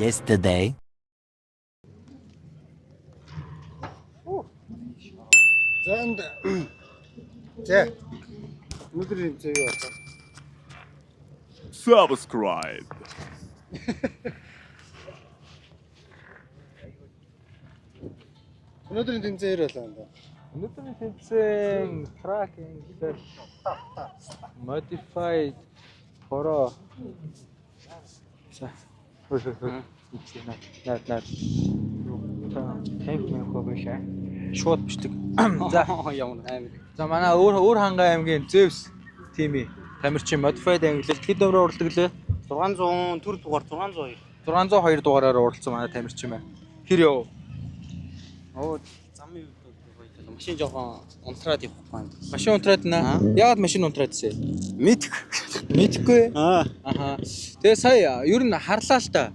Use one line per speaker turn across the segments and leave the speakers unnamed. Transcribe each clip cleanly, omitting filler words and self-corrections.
Yesterday.
Занд. За. Өнөөдрийн зөө юу болов?
Subscribe.
Өнөөдрийн тэмцээн юу болов энэ?
Өнөөдрийн тэмцээн tracking гэхэл modified хоро. За. Наад. Танк мэн хобошаа. Шууд бичдэг. За
Ямар амар.
За манай өөр хангай аймгийн Zeus тими тамирчин modified англиэл хэд өрөө уралдаг лээ?
600 төр дугаар 602.
602 дугаараар уралдсан манай тамирчин байна. Хэр яв?
Оо замын үед машин жоохон унтраад явах байна.
Машин унтраад наа. Яагаад машин унтраад вэ? Мэдхгүй. Аха. Тэгээ сая ер нь харлаа л та.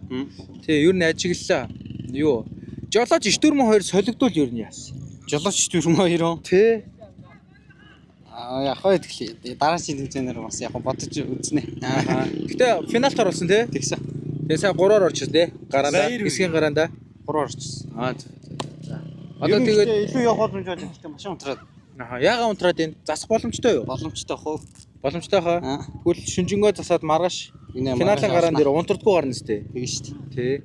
Тэгээ ер нь ажиглалаа. Юу? Жолооч 942 солигдвол ер нь яасан.
Жолооч 42.
Тэ.
Яг хоо итгэл дараагийн тэмцээнээр бас яг бодож үзнэ.
Гэтэ финалт орсон тий.
Тэгсэн.
Тэгээ сая 3-оор орчихсон тий. Гараанда, хэсгийн гараанда
3 орчихсон.
За. Одоо тэгээд
илүү явах боломжтой гэхдээ машин унтраад.
Яага унтраад энэ засах боломжтой юу?
Боломжтой хөө.
Боломжтой хаа. Тэгвэл шүнжэнгөө засаад маргааш финалийн гараан дээр унтрдаггүй гарна сте.
Тэгэн шүү дээ.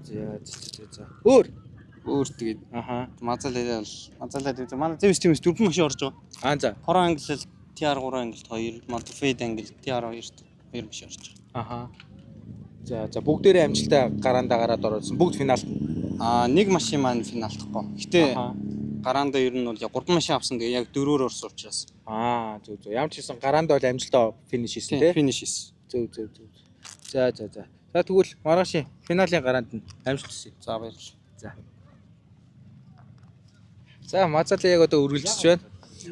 Тий. За. Өөр
Тэгээд
Аха.
мазалаад манай Zeus team-с 4 машин орж байгаа.
За.
Хорон англи TR3 англи 2, modified англи TR2-т 2 машин орж байгаа.
Аха. За бүгдээрээ амжилттай гараандаа гараад орсон. Бүгд финалт.
Нэг машин маань финалтахгүй. Гэтэ гараандаа ер нь бол 3 машин авсан. Тэгээ яг 4-өөр орсон учраас.
Зөв. Ямар ч гэсэн гараандаа бол амжилттай финиш хийсэн тий.
Финиш хийсэн.
Зөв. За. За тэгвэл маргаашийн финалийн гараанд нь амжилт хүсье.
За баярлалаа.
За. За мацал яг одоо үргэлжлэж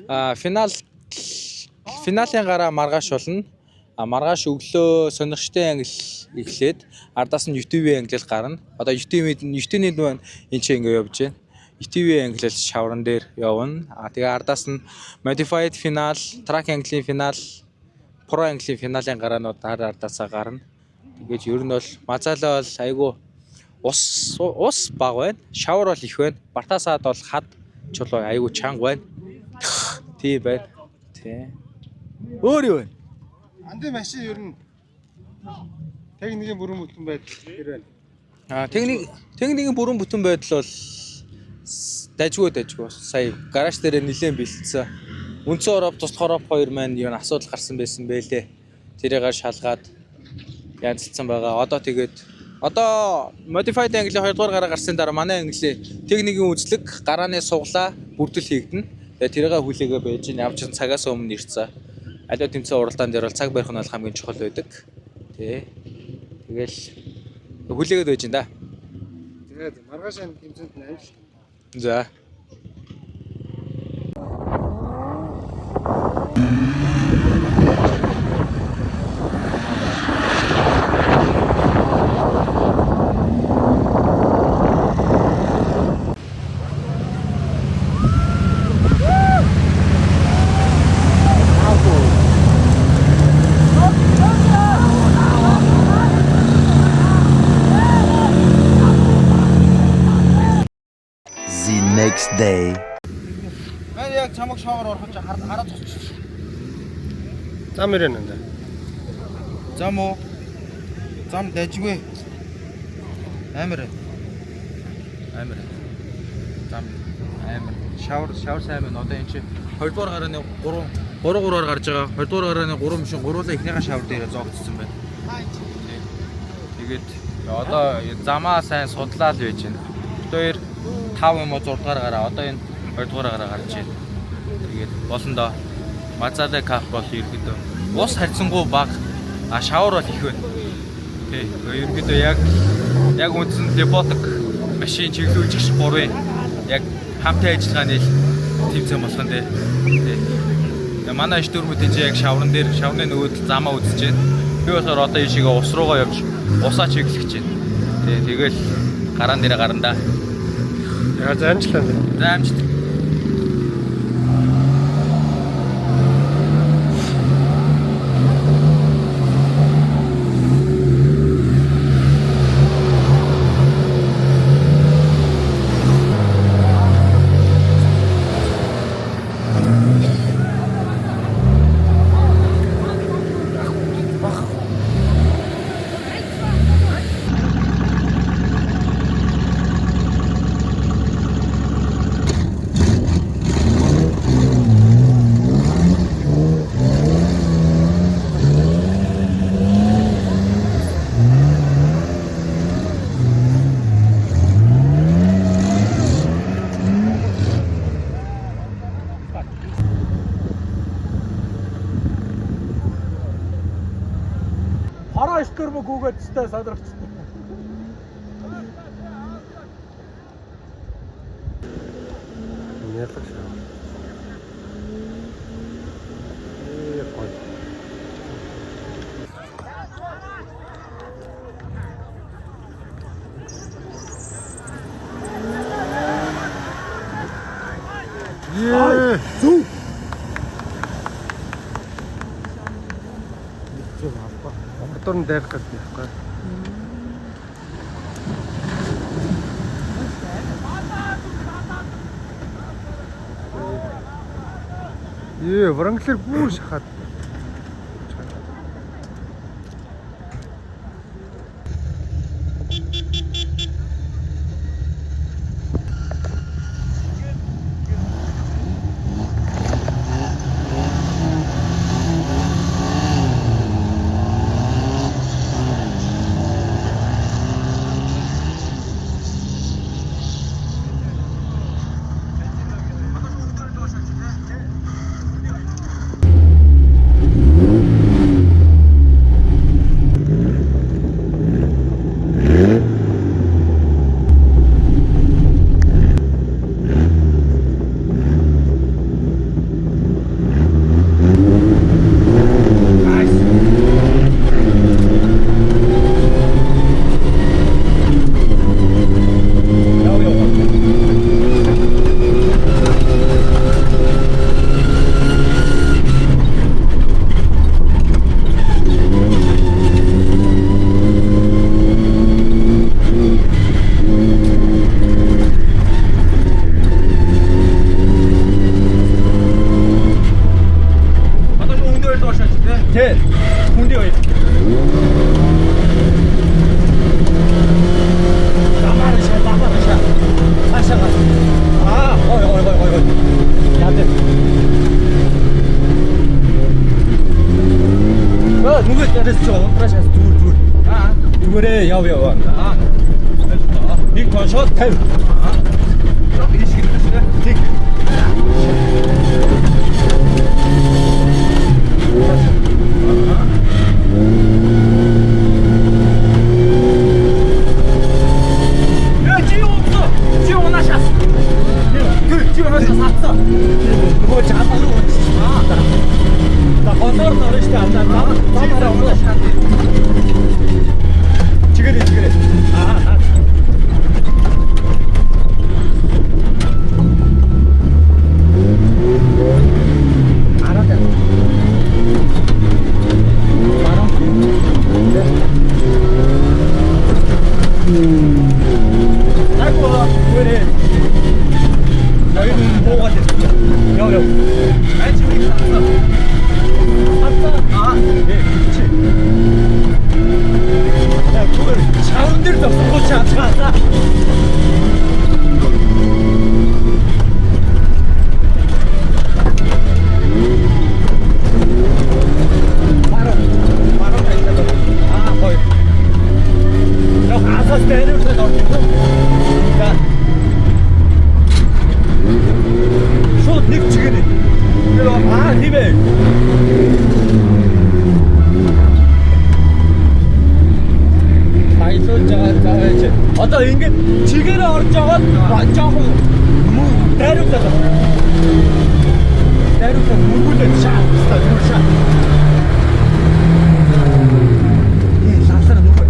байна. Финалийн гараа маргааш болно. Маргааш өглөө сонирхолтой англи эхлээд ардаас нь UTV англиэл гарна. Одоо UTV-ний маань энэ ч ингэ явж байна. UTV англиэл шавран дээр явна. Тэгээ ардаас нь modified final, track английн final, pro английн финалийн гараанууд ардаасаа гарна. Тэгээд ер нь бол мацалаа бол айгүй ус баг байна. Шавар бол их байна. Бартасаад бол хад чулуу айгүй чанга байна. Тийм байна. Тий. Өөр юу байна?
Андын машин ер нь техникийн бүрэн бүтэн байдал хэр байна?
Техникийн бүрэн бүтэн байдал бол дажгүй. Сая гараж дээр нилээн бэлдсэн. Үндсэн ороб туслах ороб 2 маань юу асуудал гарсан байсан бэлээ. Тэрийгээ шалгаад янзлцсан байгаа. Одоо modified англи 2 дугаар гараа гарсан дараа манай англи техникийн үзлэг гарааны суглаа бүрдэл хийгдэнэ. Тэгээ тэрийгээ хүлээгээ байж явж цагаас өмнө ирцээ. Аливаа тэмцээн уралдаан дээр бол цаг барих нь бол хамгийн чухал байдаг. Тий. Тэгэл хүлээгээд байж энэ да.
Тэгээд маргаашийн тэмцээнд нь амжилт.
За.
The next day.
Мэн яг чамаг шоогоор ороход хараад тусчих.
Зам ирэн энэ.
Зам уу? Зам дажгүй. Амар. Зам амар. Шавар сайн байна. Одоо энэ чи 2 дугаар гарааны 3-3-аар гарч байгаа. 2 дугаар гарааны 3 машин гуруула ихнийхээ шавар дээр зоогдсон байна. Тэгээд одоо замаа сайн судлаа л байж байна. 2 5 юм уу 6 дугаар гараа. Одоо энэ 2 дугаар гараа гарч байна. Тэгээд болно доо. Мазалаа кап бол ерөөдөө ус харьцангуй бага. Шавар бол их байна. Тий. Ерөөдөө яг үндсэн роботик машин чиглүүлж ш 3 яг хамтын ажиллагааны тэмцээн болох нь тий. Тэгээ манай иш дөрмөдийн чи яг шаврын нөгөөдөл замаа үзэж байна. Би болохоор одоо ишигээ ус руугаа явж усаа чиглэж байна. Тий. Тэгэл гараан дээр гарна да.
Яа замжлаа.
Замжлаа.
Хараа стөр мөгөөгээд өстэй сандрагчтай. Нялах шаа. Гой. Зүг. Зүг авах. Мотор нь дайрах гэж байхгүй. Вранглер бүр шахаад. Нэг тоншоод 50. Энэ шиг нэ. Тэг. Одоо ингэж чигээрээ орж аваад жоохон дайруулаад мөнгөлөө шаа шаа. Сансара нүхэ.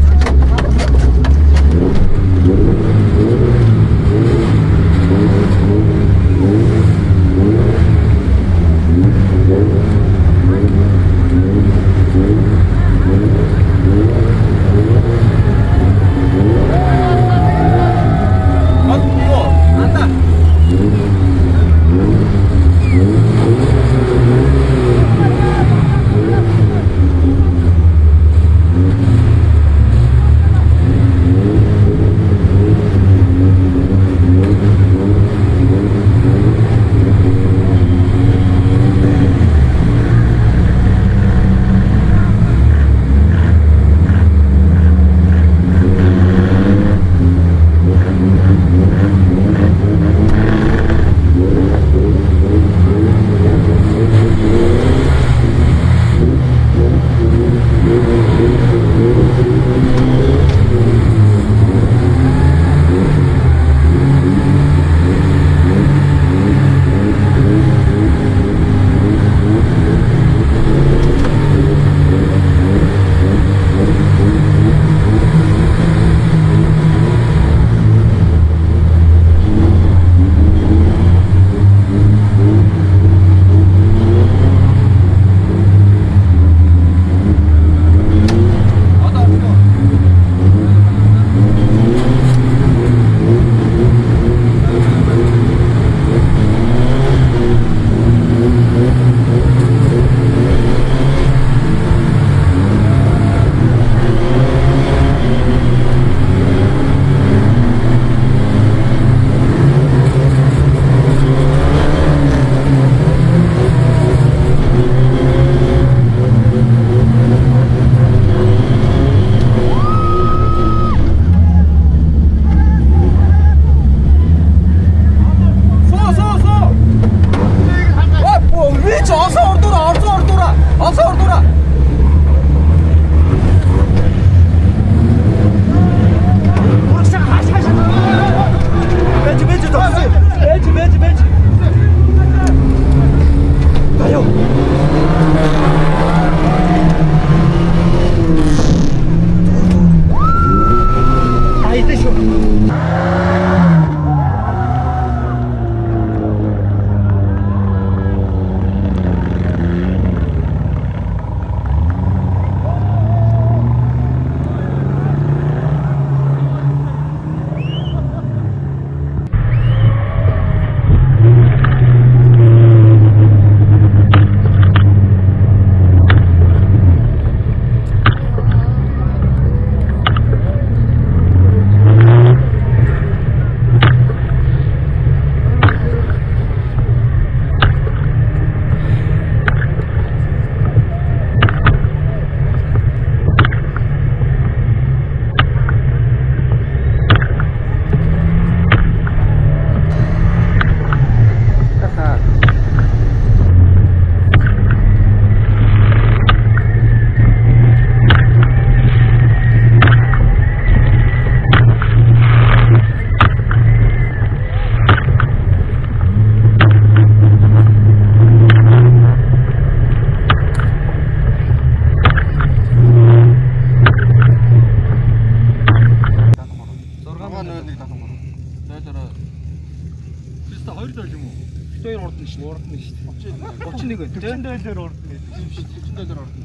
30-ээр ордно гэдэг юм шиг 30-ээр ордно.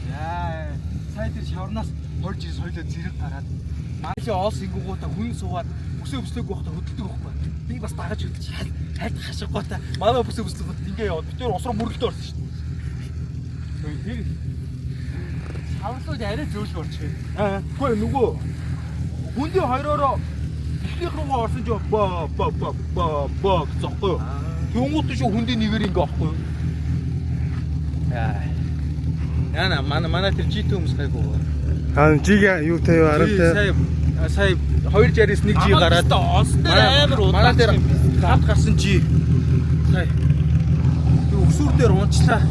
Яа, сая тэр шавнаас хорж ир соёлоо зэрэг гараад мааши оос ингуугуудаа хүн суугаад бүсээ бүслээг байхдаа хөдөлдөг байхгүй. Би бас дагаж хөдөлж хальт хашиггүй та. Манай бүсээ бүслээг ингээ яваад битээр усруу мөрөлдөө орсон шүү дээ. Тэр шавлууд арай зөөлж орчих. Үгүй нөгөө хүндийн хоёроо ихнийх руугаа орсон ч боо зохгүй юу? Тэнгуут шүү хүндийн нэгээр ингээ авахгүй юу? Яна манай тэр G2 хүмүүс гайгүй.
Жига юу таяа аравтай.
Сая 260-с 1 G гараад амар удаа. Манай дээр хавт гарсан G. Сая. Юу өсвөр дээр унчлаа.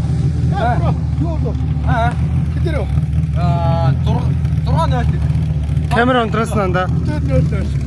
Юу болов? Хитэр юу? 6-0.
Камера онтроос нанда.
0-0.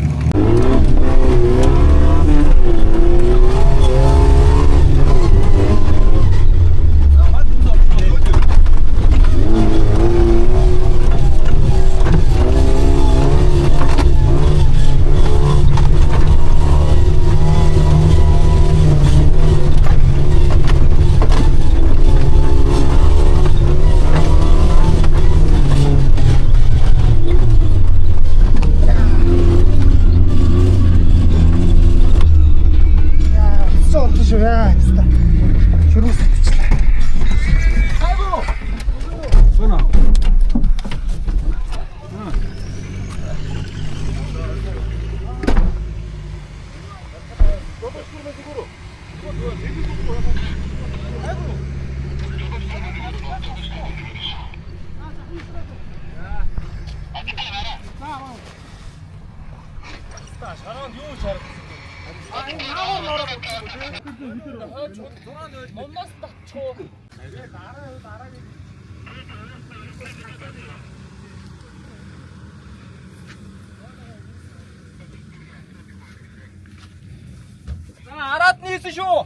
Момоос татчихоо.
нийсэн шүү.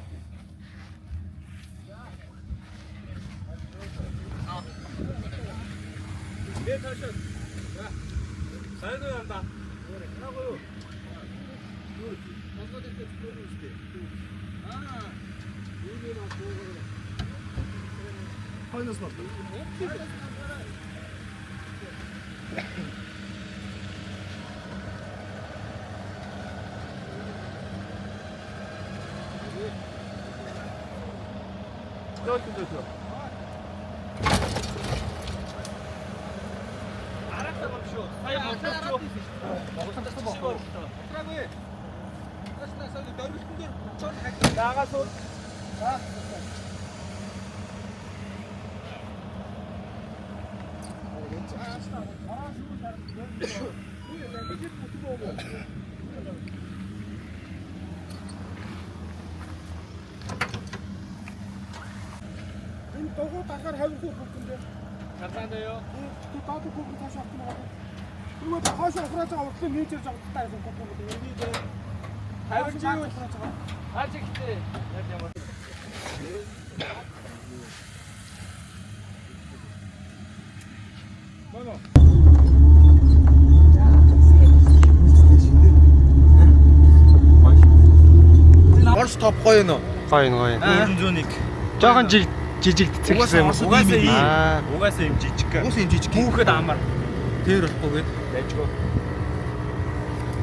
Догоо дахаар хавирхуу бүгдээ. Гаргаандаа. Тэг доод бүгд тааш авчихна. Тэгвэл хойш ухрааж байгаа уртлын нийтээр жагттай байсан бүгд энийг хавирч юу ухрааж байгаа. Хаач ихтэй. Яг ямар. Моно.
Орс топ гоё нөө.
Гоё.
401.
Жохон жижиг цэгсэн юм.
Угаасаа юм жижиг. Уус юм жижиг. Хүүхэд амар. Тэр болохгүй гээд дайжгүй.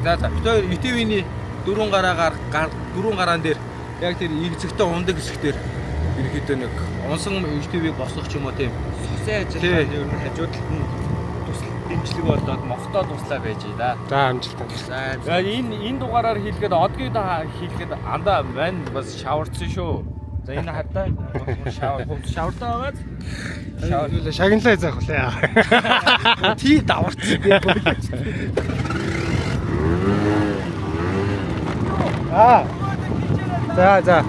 За битээ UTV-ний дөрвөн гараан дээр яг тэр игцэгтэй ундаг хэсгээр ерөөхдөө нэг унсан UTV-г босгох ч юм уу тийм. Сосын ажиллагаа ер нь хажуудалд нь тусал дэмжлэг болоод мохтоо туслаа байж да.
За амжилттай.
За энэ дугаараар хийлгээд одгийг хийлгээд андаа мань бас шаварцсан шүү. За энэ хатаа шавартаа байгаад
Шагналаа заах үлээ.
тий даварцсан би.
За.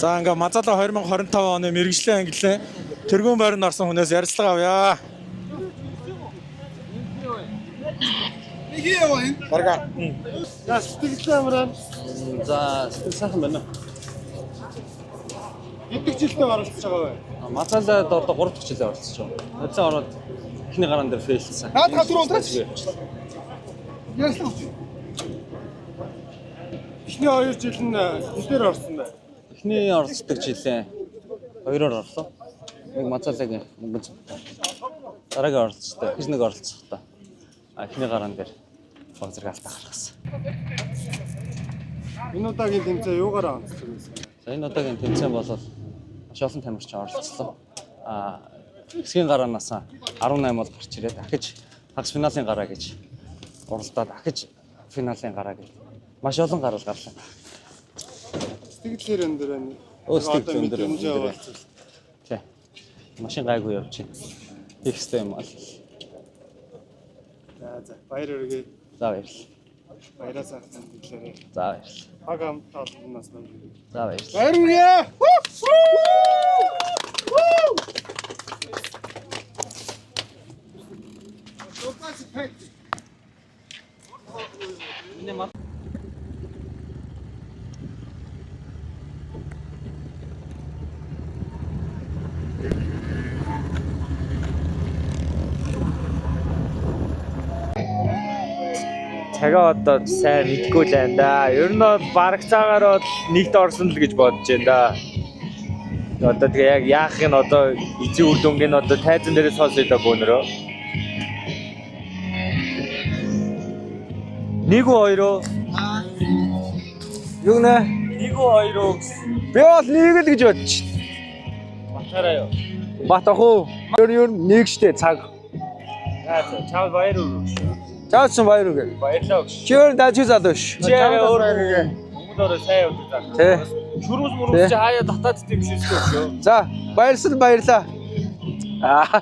За ингээ Мазала 2025 оны мэрэгжлийн ангиллын тэргүүн байранд орсон хүнээс ярилцлага авъя. Барга.
За сэтгэл амраа.
За сэтгэл сайхан байна.
Хэдэн жилдээ оролцож байгаа вэ?
Мацалаад одоо 3 дахь жилээр оролцож байгаа. Өдөө ороод эхний гараан дээр фейлсэн.
Наадах түрүү унтраач. Яаслаа.
Эхний 2 жил нь эдгээр орсон бай.
Эхний оролцдог жилээ 2-оор орлоо. Нэг Мацалаг мөнгө зөв. Дараагийн оролцдог хич нэг оролцохдоо. Эхний гараан дээр баг зэрэг алдаа гаргасан.
Энэ удаагийн тэмцээн юугаараа онцлог юм бэ?
За энэ удаагийн тэмцээн бол маш олон тамирчин оролцсон. Хэсгийн гараанаас 18 бол гарч ирээд дахиж хагас финалийн гараа гэж уралдаад дахиж финалийн гараа гэж маш олон гарал гарлаа.
Сэтгэлээр энэ дээр
Сэтгэл өндөр юм
хэмжээ
дээр.
оролцсон.
Тий. Машин гайгүй явж байна. Их хэстэй юм бол.
За баяр хүргэе.
За баярлалаа.
Баяраа сайхан дэглээрээ.
За баярлалаа.
Баг хамт олонноос баяр хүргэе.
За баярлалаа.
Баяр хүргэе.
Цагаа одоо сайн мэдгүй л байна да. Ер нь бол бараг цагаар бол нэгт орсон л гэж бодож байна да. Одоо тэгээ яг яах нь одоо эзэн үр дүнгийн одоо тайзан дээрээ сонсъё да бөөнөрөө. 1-2 уу? Юу нэ? 1-2 уу? Би бол 1 л гэж бодчих. Батараа юу? Батах уу? Ер нь 1 штэ цаг. За чав баяр уу. Чав ч баяр уу. Баярлалаа гэж. Чөөр дажиг залуу ш. Чи өөр өмнөд ороо сайн явдаг заа. Тэ. Шүрмс мөрөс чи хаяа татаад тийм биш шүү. За баярлалаа. Аа.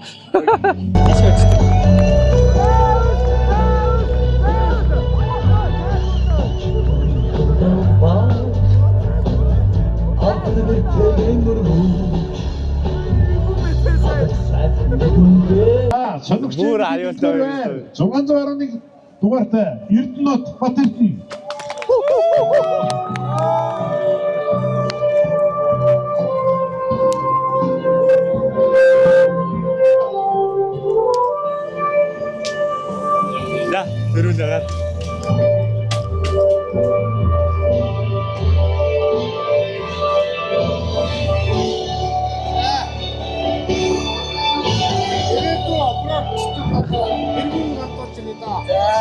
Бүр аюултай. 611 дугаартай Эрдэнэт Батэрдэн.
За дөрөвлөөр.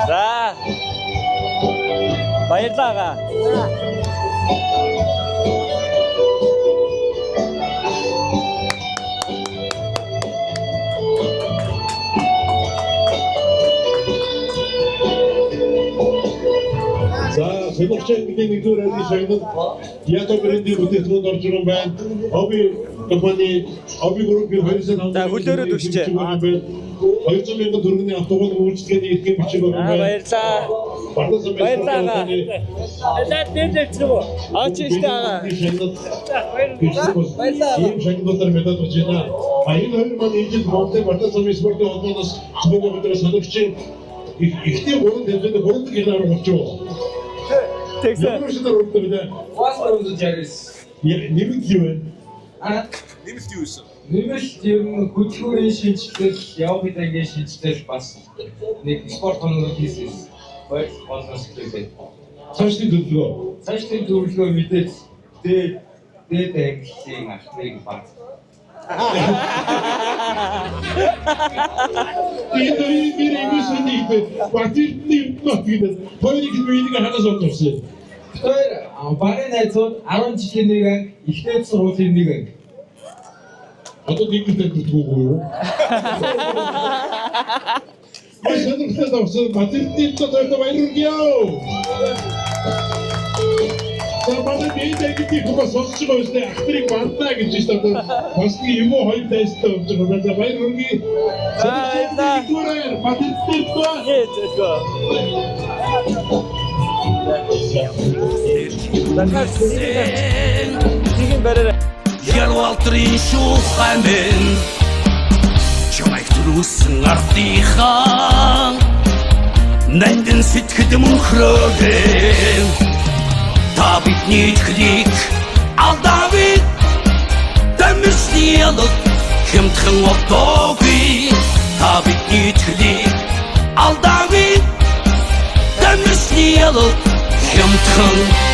За. Баярлалаа.
За сонирхолтой нэгдүгээр арны шагнал Ято брендийн бүтээгдэхүүнд орж байгаа юм байна. Оби компани Оби группийн 200
За хөлөөрөө дүрчээ.
200 мянган төгрөгийн автомобиль үйлчлэгээний эдгээр бичиг байгаа юм байна.
Баярлалаа. Баярлалаа. За дээрч юу? Аач ихтэй аа.
Баярлалаа. Ийм шагналаар медаль болж байна. Энэ хоёр маань ижил Монтэ Барта Самис спортын холбооноос зөвхөн өдрөө санагчийн ихтэй 3 тэмцээнд 3 дахь гинаар болчихоо.
Тэгсэн.
Ямар шийдвэр өгдөг вэ? Нэмэлт юу вэ?
Нэмэлт юу вэ?
Нэмэлт ер нь хөдөлгөөрийн шинжилэл, явах хэдэнгийн шинжилэл бас нэг спорт хоног хийсэн. Хоёр болоос хэлээ.
Цаашдын төлөвлөгөө.
Цаашдын төлөвлөгөө мэдээж дээд английн ахныг баг.
Энэ мэрэгсэн нэгтэй Батэрдний нот гэдэг. Хоёрыг нэг ханаас олдсон.
Тэр багын найзууд 10 жилийн нэг анги, ихтэй сургуулийн нэг анги.
Одоо нэгтэй бүртгүүгүй юу? Сонирхолтой давсан Батэрдний нот хоёрт баяр хүргэе. За манай мэдээгийн хүмүүс сонсож байгаа үстэй ахтрыг бандаа гэж байна. Бас нэг юм уу хоёр тайстай болж байгаа. За баяр хүргэе. Баярлалаа. Батэрдний нот.
Дахиад
бариарай.
Ялвалтрын шухамэн чамайг түрүүлсэн ардынхаа нандин сэтгэд мөнхрөөгэн та бидний итгэлийг алдавид дамжны ялд хэмтхэн одоогүй та бидний итгэлийг алдавид дамжны ялд хэмтхэн